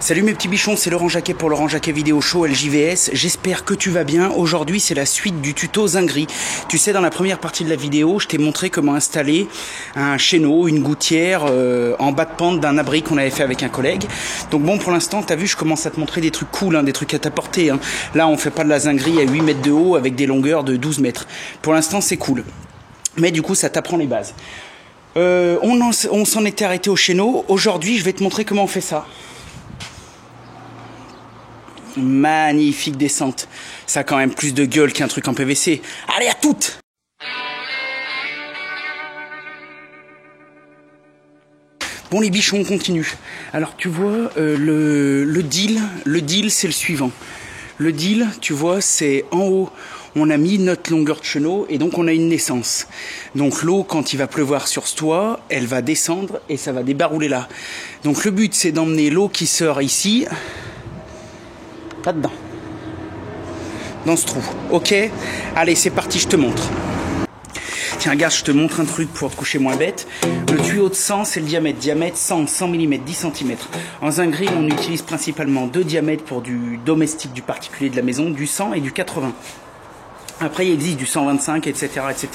Salut mes petits bichons, c'est Laurent Jacquet pour Laurent Jacquet Vidéo Show LJVS. J'espère que tu vas bien. Aujourd'hui, c'est la suite du tuto Zinguerie. Tu sais, dans la première partie de la vidéo, je t'ai montré comment installer un chéneau, une gouttière en bas de pente d'un abri qu'on avait fait avec un collègue. Donc bon, pour l'instant, t'as vu, je commence à te montrer des trucs cool, des trucs à t'apporter. Là, on fait pas de la zinguerie à 8 mètres de haut avec des longueurs de 12 mètres. Pour l'instant, c'est cool. Mais du coup, ça t'apprend les bases. On s'en était arrêté au chéneau. Aujourd'hui, je vais te montrer comment on fait ça. Magnifique descente. Ça a quand même plus de gueule qu'un truc en PVC. Allez, à toutes! Bon les bichons, on continue. Alors tu vois, le deal c'est le suivant. Le deal, tu vois, c'est en haut, on a mis notre longueur de chenot et donc on a une naissance. Donc l'eau, quand il va pleuvoir sur ce toit, elle va descendre et ça va débarouler là. Donc le but, c'est d'emmener l'eau qui sort ici, pas dedans, dans ce trou. Ok? Allez, c'est parti, je te montre. Tiens, regarde, je te montre un truc pour te coucher moins bête. Le tuyau de 100, c'est le diamètre. Diamètre 100, 100 mm, 10 cm. En zinguerie, on utilise principalement deux diamètres pour du domestique, du particulier de la maison, du 100 et du 80. Après, il existe du 125, etc., etc.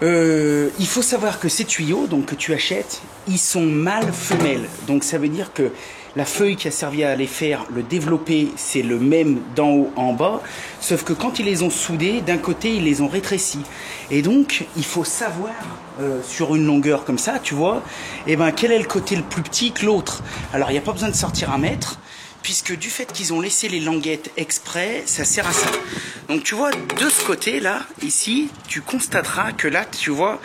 Il faut savoir que ces tuyaux, donc que tu achètes, ils sont mâles femelles. Donc ça veut dire que la feuille qui a servi à les faire, le développer, c'est le même d'en haut en bas, sauf que quand ils les ont soudés, d'un côté, ils les ont rétrécis. Et donc, il faut savoir, sur une longueur comme ça, tu vois, quel est le côté le plus petit que l'autre. Alors, il n'y a pas besoin de sortir un mètre, puisque du fait qu'ils ont laissé les languettes exprès, ça sert à ça. Donc, tu vois, de ce côté-là, ici, tu constateras que là, tu vois,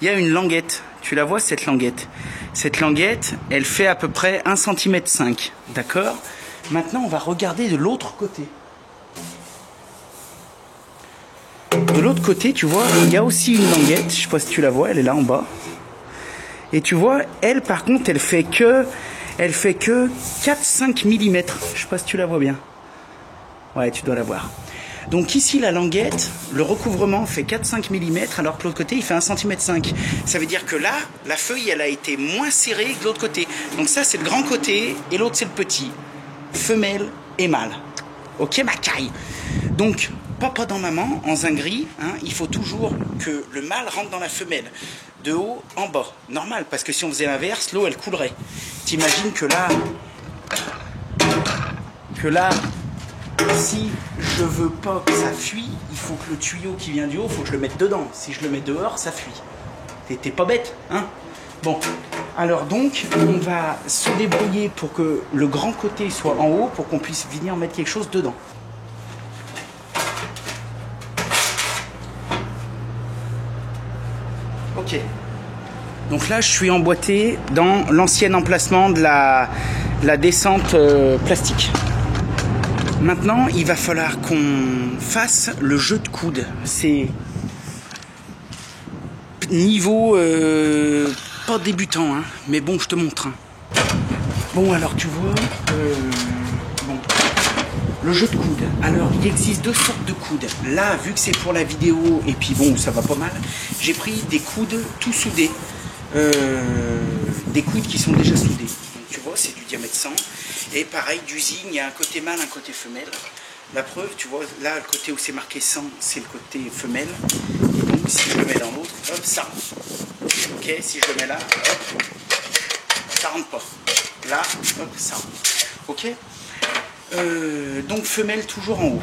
il y a une languette. Tu la vois, cette languette. Cette languette, elle fait à peu près 1,5 cm. D'accord? Maintenant, on va regarder de l'autre côté. De l'autre côté, tu vois, il y a aussi une languette. Je sais pas si tu la vois, elle est là en bas. Et tu vois, elle, par contre, elle fait que 4-5 mm. Je sais pas si tu la vois bien. Ouais, tu dois la voir. Donc ici, la languette, le recouvrement fait 4-5 mm, alors que l'autre côté, il fait 1,5 cm. Ça veut dire que là, la feuille, elle a été moins serrée que l'autre côté. Donc ça, c'est le grand côté, et l'autre, c'est le petit. Femelle et mâle. Ok, ma caille. Donc, papa dans maman, en zinguerie, il faut toujours que le mâle rentre dans la femelle. De haut en bas. Normal, parce que si on faisait l'inverse, l'eau, elle coulerait. T'imagines que là, si je veux pas que ça fuit, il faut que le tuyau qui vient du haut, il faut que je le mette dedans. Si je le mets dehors, ça fuit. T'es pas bête, hein? Bon, alors donc, on va se débrouiller pour que le grand côté soit en haut, pour qu'on puisse venir mettre quelque chose dedans. Ok. Donc là, je suis emboîté dans l'ancien emplacement de la descente plastique. Maintenant, il va falloir qu'on fasse le jeu de coude. C'est niveau pas débutant, mais bon, je te montre. Bon, alors tu vois, le jeu de coude. Alors, il existe deux sortes de coudes. Là, vu que c'est pour la vidéo, et puis bon, ça va pas mal, j'ai pris des coudes tout soudés. Des coudes qui sont déjà soudés. Donc tu vois, c'est du diamètre 100. Et pareil, d'usine, il y a un côté mâle, un côté femelle. La preuve, tu vois, là, le côté où c'est marqué 100, c'est le côté femelle. Et donc, si je le mets dans l'autre, hop, ça rentre. Ok, si je le mets là, hop, ça rentre pas. Là, hop, ça rentre. Ok. Donc, femelle toujours en haut.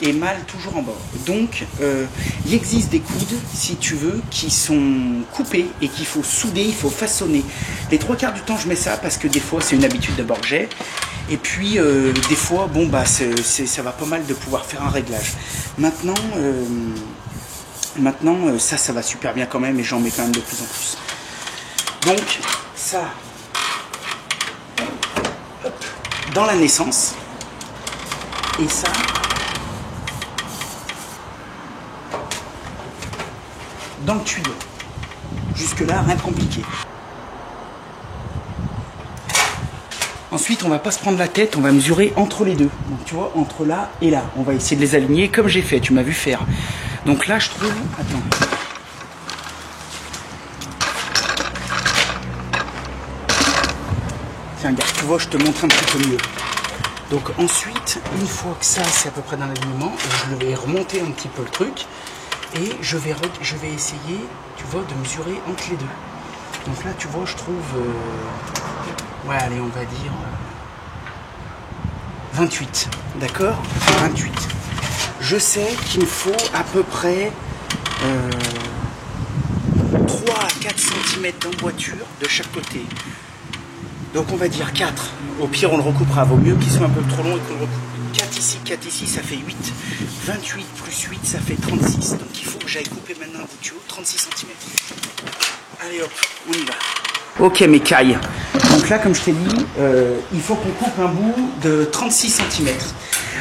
Et mâle toujours en bas. Donc, il existe des coudes, si tu veux, qui sont coupés et qu'il faut souder, il faut façonner. Les trois quarts du temps, je mets ça parce que des fois, c'est une habitude d'abord que j'ai. Et puis, des fois, bon, ça va pas mal de pouvoir faire un réglage. Maintenant, ça va super bien quand même et j'en mets quand même de plus en plus. Donc, ça, hop, dans la naissance. Et ça, dans le tuyau. Jusque là, rien de compliqué. Ensuite, on va pas se prendre la tête, on va mesurer entre les deux. Donc tu vois, entre là et là. On va essayer de les aligner comme j'ai fait, tu m'as vu faire. Donc là, je trouve... Attends. Tiens, regarde, tu vois, je te montre un petit peu mieux. Donc ensuite, une fois que ça, c'est à peu près dans l'alignement, je vais remonter un petit peu le truc et je vais essayer, tu vois, de mesurer entre les deux. Donc là, tu vois, je trouve, ouais, allez, on va dire 28, d'accord? 28. Je sais qu'il me faut à peu près 3 à 4 cm d'emboîture de chaque côté. Donc on va dire 4. Au pire, on le recoupera. Vaut mieux qu'il soit un peu trop long et qu'on le recoupe. 4 ici, ça fait 8. 28 plus 8, ça fait 36. Donc il faut que j'aille couper maintenant un bout de tuyau, 36 cm. Allez hop, on y va. Ok mes cailles. Donc là, comme je t'ai dit, il faut qu'on coupe un bout de 36 cm.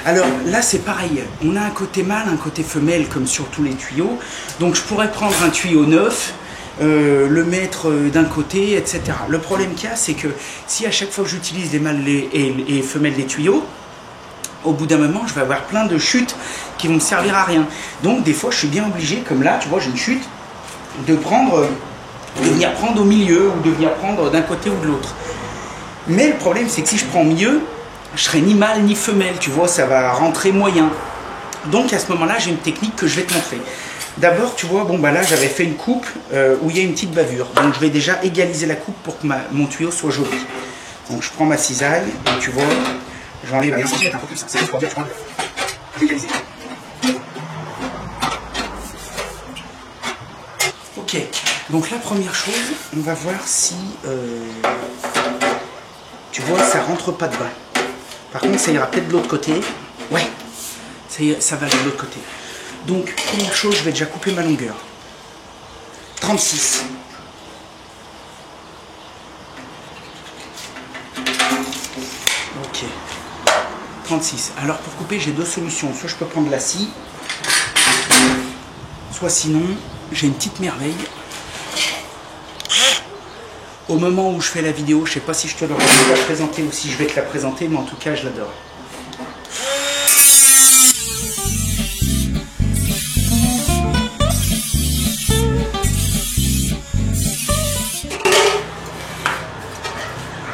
Alors là, c'est pareil. On a un côté mâle, un côté femelle, comme sur tous les tuyaux. Donc je pourrais prendre un tuyau neuf, le mettre d'un côté, etc. Le problème qu'il y a, c'est que si à chaque fois que j'utilise les mâles et femelles des tuyaux, au bout d'un moment, je vais avoir plein de chutes qui vont me servir à rien. Donc des fois, je suis bien obligé, comme là, tu vois, j'ai une chute, de venir prendre au milieu ou de venir prendre d'un côté ou de l'autre. Mais le problème, c'est que si je prends au milieu, je serai ni mâle ni femelle, tu vois, ça va rentrer moyen. Donc à ce moment-là, j'ai une technique que je vais te montrer. D'abord, tu vois, bon bah là, j'avais fait une coupe où il y a une petite bavure. Donc je vais déjà égaliser la coupe pour que mon tuyau soit joli. Donc je prends ma cisaille et tu vois, j'enlève un centimètre un peu plus. C'est juste pour dire, je prends égaliser. Ok, donc la première chose, on va voir si, tu vois, ça rentre pas dedans. Par contre, ça ira peut-être de l'autre côté. Ouais, ça va aller de l'autre côté. Donc, première chose, je vais déjà couper ma longueur. 36. Ok. 36. Alors, pour couper, j'ai deux solutions. Soit je peux prendre la scie, soit sinon, j'ai une petite merveille. Au moment où je fais la vidéo, je ne sais pas si je te l'aurai déjà présentée ou si je vais te la présenter, mais en tout cas, je l'adore.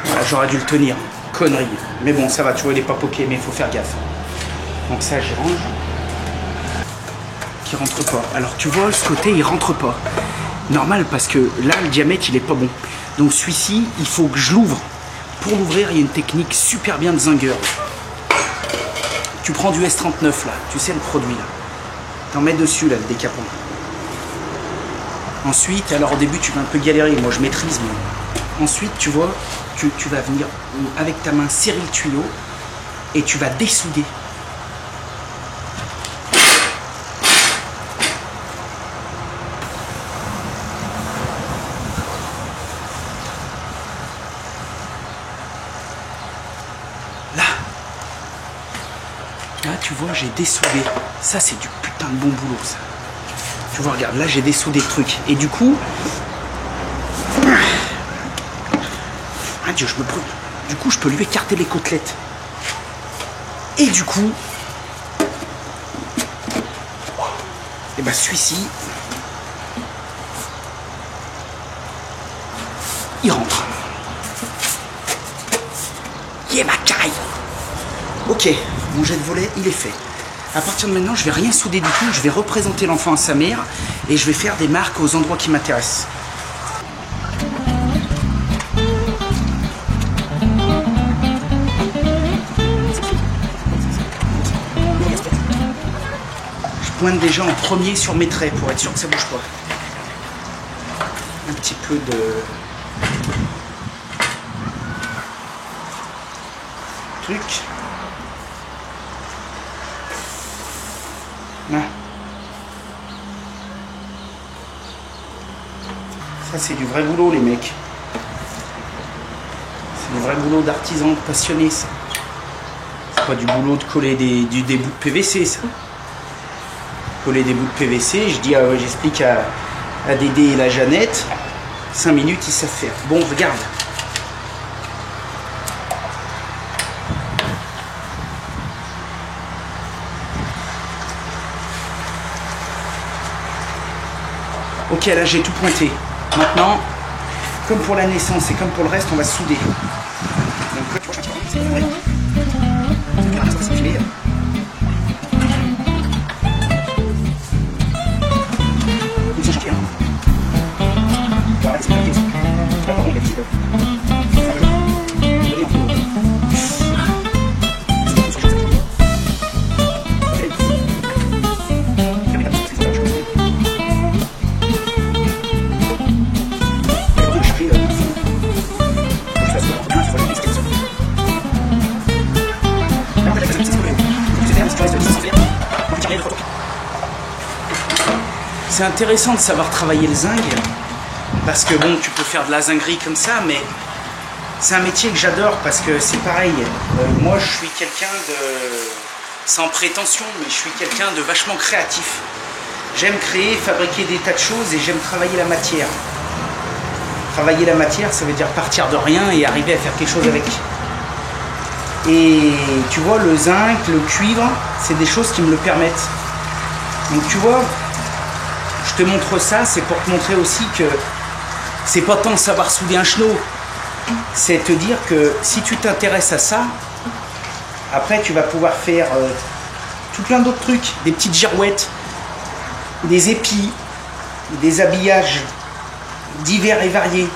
Voilà, j'aurais dû le tenir. Connerie. Mais bon, ça va, tu vois, il n'est pas poqué, mais il faut faire gaffe. Donc ça, j'y range. Qui rentre pas. Alors, tu vois, ce côté, il rentre pas. Normal, parce que là, le diamètre, il est pas bon. Donc celui-ci, il faut que je l'ouvre. Pour l'ouvrir, il y a une technique super bien de zinger. Tu prends du S39 là, tu sais le produit là. T'en mets dessus là, le décapant. Ensuite, alors au début tu vas un peu galérer, moi je maîtrise, mais ensuite tu vois, tu vas venir avec ta main serrer le tuyau et tu vas dessouder. Là, tu vois, j'ai dessoudé. Ça, c'est du putain de bon boulot, ça. Tu vois, regarde, là, j'ai dessoudé le truc. Et du coup... Ah Dieu, je me brûle. Du coup, je peux lui écarter les côtelettes. Et du coup... Et ben, celui-ci... Il rentre. Yeah, ma caille. Ok. Mon jet de volet, il est fait. À partir de maintenant, je vais rien souder du tout. Je vais représenter l'enfant à sa mère et je vais faire des marques aux endroits qui m'intéressent. Je pointe déjà en premier sur mes traits pour être sûr que ça bouge pas. Un petit peu de... truc. Là. Ça c'est du vrai boulot les mecs. C'est du vrai boulot d'artisan, de passionné ça. C'est pas du boulot de coller des bouts de PVC ça. Coller des bouts de PVC, j'explique à Dédé et la Jeannette, 5 minutes ils savent faire. Bon regarde. Ok, là j'ai tout pointé. Maintenant, comme pour la naissance et comme pour le reste, on va souder. c'est intéressant de savoir travailler le zinc, parce que bon, tu peux faire de la zinguerie comme ça, mais c'est un métier que j'adore, parce que c'est pareil. Moi, je suis quelqu'un de... sans prétention, mais je suis quelqu'un de vachement créatif. J'aime créer, fabriquer des tas de choses, et j'aime travailler la matière. Travailler la matière, ça veut dire partir de rien et arriver à faire quelque chose avec. Et tu vois, le zinc, le cuivre, c'est des choses qui me le permettent. Donc tu vois, je te montre ça, c'est pour te montrer aussi que c'est pas tant savoir souder un chenot, c'est te dire que si tu t'intéresses à ça, après tu vas pouvoir faire tout plein d'autres trucs, des petites girouettes, des épis, des habillages divers et variés.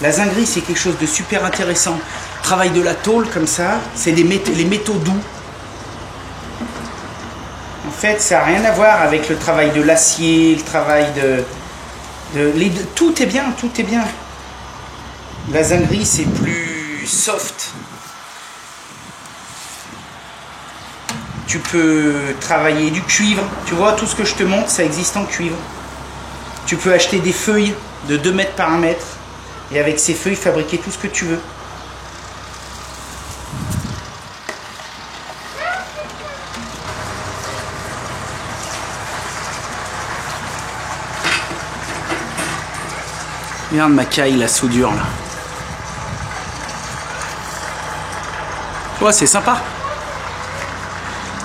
La zinguerie, c'est quelque chose de super intéressant. Travail de la tôle comme ça, c'est les métaux doux. En fait, ça n'a rien à voir avec le travail de l'acier, le travail tout est bien, tout est bien. La zinguerie, c'est plus soft. Tu peux travailler du cuivre. Tu vois, tout ce que je te montre, ça existe en cuivre. Tu peux acheter des feuilles de 2 mètres par 1 mètre. Et avec ces feuilles, fabriquer tout ce que tu veux. Regarde ma caille, la soudure là. Tu vois, c'est sympa.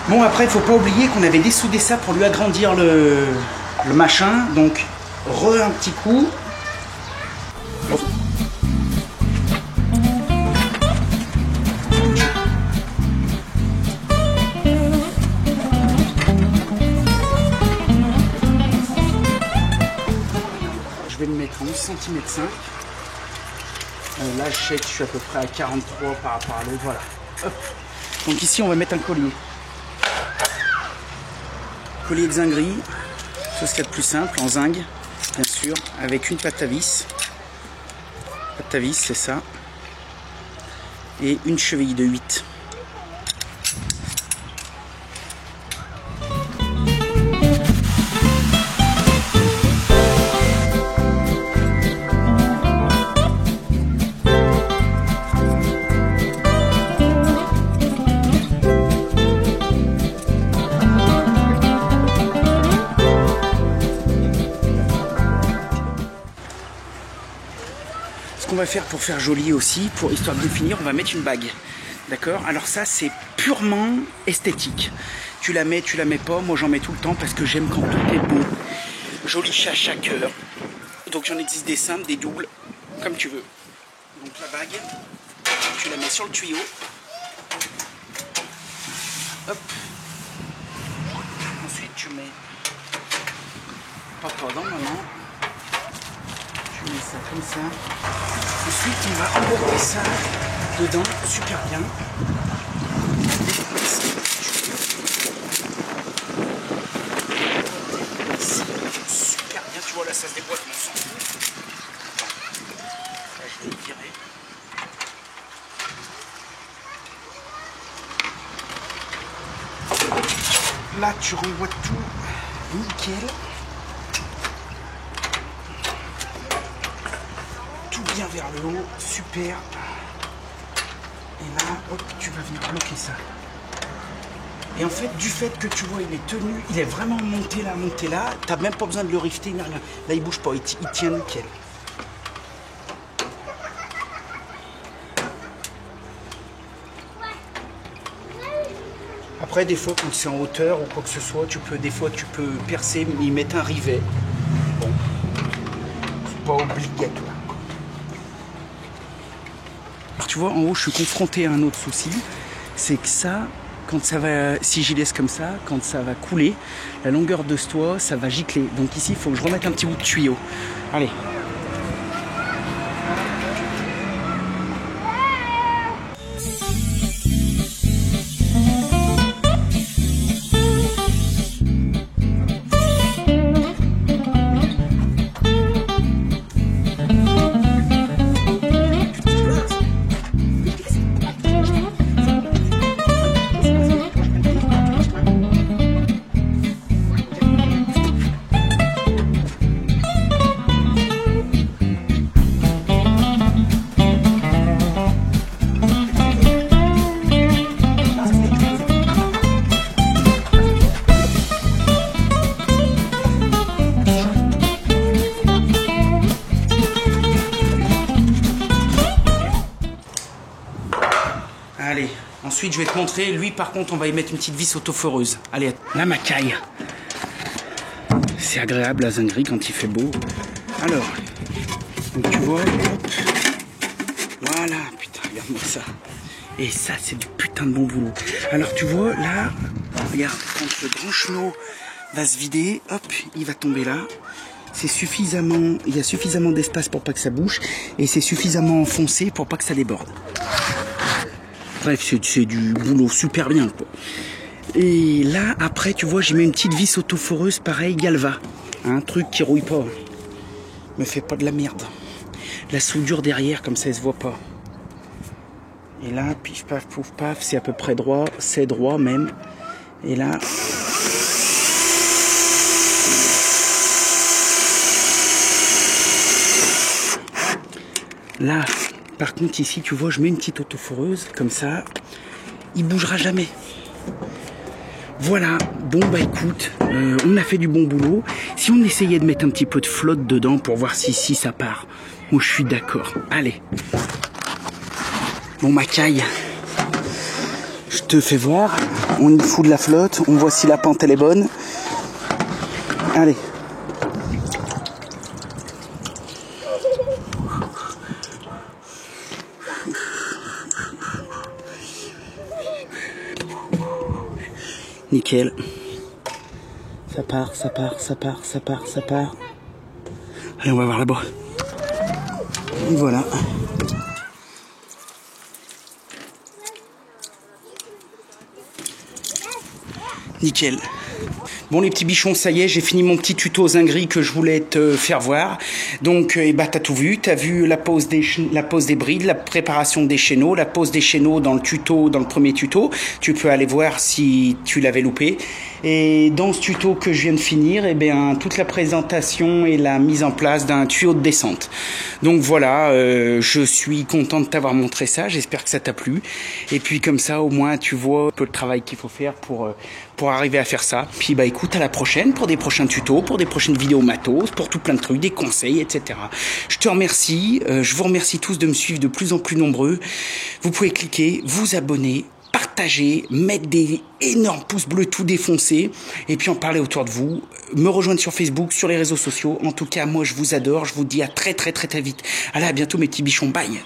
Bon, après, il faut pas oublier qu'on avait dessoudé ça pour lui agrandir le machin. Donc, un petit coup. Je vais le mettre en 11,5 cm. Là, je sais que je suis à peu près à 43 par rapport à l'autre. Voilà. Hop. Donc ici, on va mettre un collier. Collier de zinguerie. Tout ce qu'il y a de plus simple, en zinc, bien sûr, avec une patte à vis. Patte à vis, c'est ça. Et une cheville de 8. On va faire pour faire joli aussi, pour histoire de finir, on va mettre une bague. D'accord? Alors ça, c'est purement esthétique. Tu la mets pas. Moi, j'en mets tout le temps parce que j'aime quand tout est beau. Joli chat à chaque heure. Donc, j'en existe des simples, des doubles, comme tu veux. Donc, la bague, tu la mets sur le tuyau. Hop. Ensuite, tu mets papa dans maman. Tu mets ça comme ça. Ensuite, on va embourber ça dedans, super bien. Super bien, tu vois, là, ça se déboîte, mais on s'en fout. Là, je vais virer. Là, tu renvoies tout nickel. Bien vers le haut, super. Et là, hop, tu vas venir bloquer ça. Et en fait, du fait que tu vois, il est tenu, il est vraiment monté là, t'as même pas besoin de le rifter, ni rien. Là, il bouge pas, il tient nickel. Après, des fois, quand c'est en hauteur ou quoi que ce soit, des fois, tu peux percer, y mettre un rivet. Bon, c'est pas obligatoire. Tu vois, en haut, je suis confronté à un autre souci, c'est que ça, quand ça va, si j'y laisse comme ça, quand ça va couler, la longueur de ce toit, ça va gicler. Donc ici, il faut que je remette un petit bout de tuyau. Allez. Allez, ensuite je vais te montrer. Lui par contre on va y mettre une petite vis autoforeuse. Allez, la macaille. C'est agréable la zinguerie quand il fait beau. Alors, donc tu vois, hop. Voilà, putain, regarde-moi ça. Et ça c'est du putain de bon boulot. Alors tu vois, là, regarde, quand le grand chenot va se vider, hop, il va tomber là. C'est suffisamment, il y a suffisamment d'espace pour pas que ça bouche. Et c'est suffisamment enfoncé pour pas que ça déborde. Bref, c'est du boulot super bien, quoi. Et là, après, tu vois, j'y mets une petite vis autoforeuse, pareil, Galva. Un truc qui rouille pas. Me fait pas de la merde. La soudure derrière, comme ça, elle se voit pas. Et là, pif, paf, pouf, paf, c'est à peu près droit. C'est droit, même. Et là... Là, par contre, ici, tu vois, je mets une petite autoforeuse, comme ça. Il bougera jamais. Voilà, bon bah écoute, on a fait du bon boulot. Si on essayait de mettre un petit peu de flotte dedans pour voir si ça part. Moi je suis d'accord. Allez. Bon macaille. Je te fais voir. On y fout de la flotte. On voit si la pente elle est bonne. Allez. Nickel. Ça part, ça part, ça part, ça part, ça part. Allez, on va voir là-bas. Et voilà. Nickel. Bon les petits bichons, ça y est, j'ai fini mon petit tuto zinguerie que je voulais te faire voir. Donc bah t'as tout vu, t'as vu la pose des brides, la préparation des chéneaux, la pose des chéneaux dans le tuto, dans le premier tuto. Tu peux aller voir si tu l'avais loupé. Et dans ce tuto que je viens de finir, eh bien toute la présentation et la mise en place d'un tuyau de descente. Donc voilà, je suis content de t'avoir montré ça, j'espère que ça t'a plu. Et puis comme ça au moins tu vois un peu le travail qu'il faut faire pour arriver à faire ça. Puis bah écoute, à la prochaine pour des prochains tutos, pour des prochaines vidéos matos, pour tout plein de trucs, des conseils, etc. Je te remercie, je vous remercie tous de me suivre de plus en plus nombreux. Vous pouvez cliquer, vous abonner, partager, mettre des énormes pouces bleus tout défoncés et puis en parler autour de vous, me rejoindre sur Facebook, sur les réseaux sociaux. En tout cas, moi je vous adore, je vous dis à très vite. Allez, à bientôt mes petits bichons, bye.